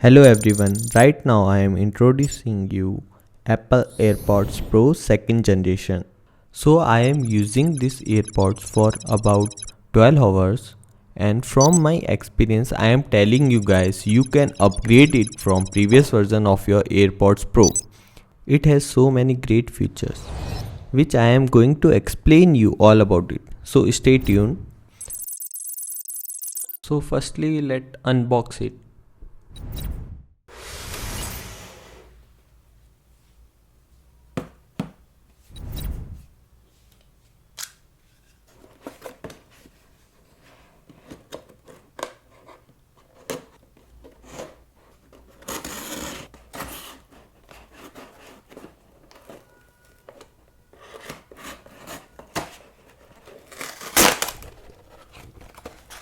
Hello everyone, right now I am introducing you Apple AirPods Pro second generation. So I am using these AirPods for about 12 hours and from my experience I am telling you guys you can upgrade it from previous version of your AirPods Pro. It has so many great features which I am going to explain you all about it. So stay tuned. So firstly let unbox it.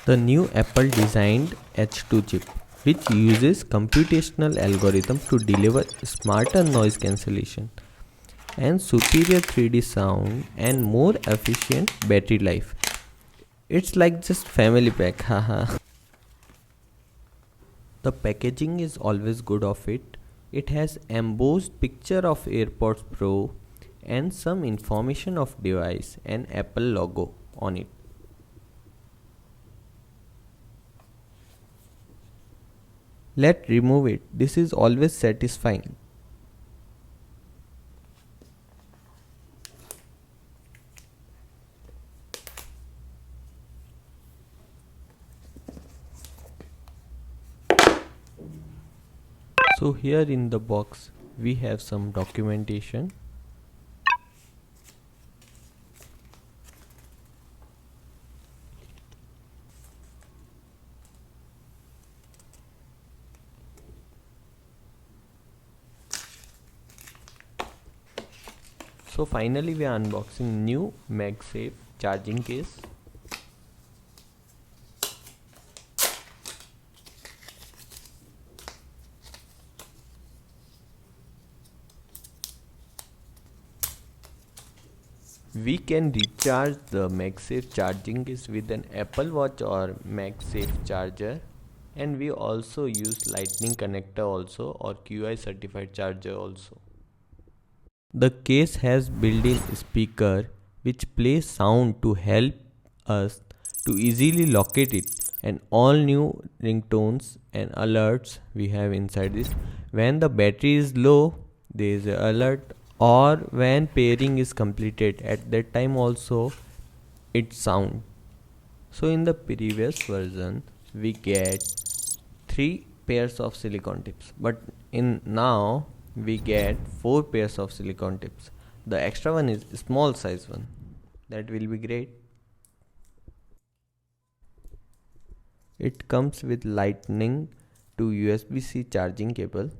The new Apple designed H2 chip, which uses computational algorithm to deliver smarter noise cancellation and superior 3D sound and more efficient battery life. It's like just family pack, haha. The packaging is always good of it. It has embossed picture of AirPods Pro and some information of device and Apple logo on it. Let's remove it. This is always satisfying. So here in the box we have some documentation. So finally we are unboxing new MagSafe charging case. We can recharge the MagSafe charging case with an Apple Watch or MagSafe charger, and we also use lightning connector also or QI certified charger also. The case has built-in speaker which plays sound to help us to easily locate it, and all new ringtones and alerts we have inside this. When the battery is low, there is an alert, or when pairing is completed, at that time also it sound. So in the previous version we get 3 pairs of silicone tips, but in now we get 4 pairs of silicone tips. The extra one is small size one. That will be great. It comes with lightning to USB-C charging cable.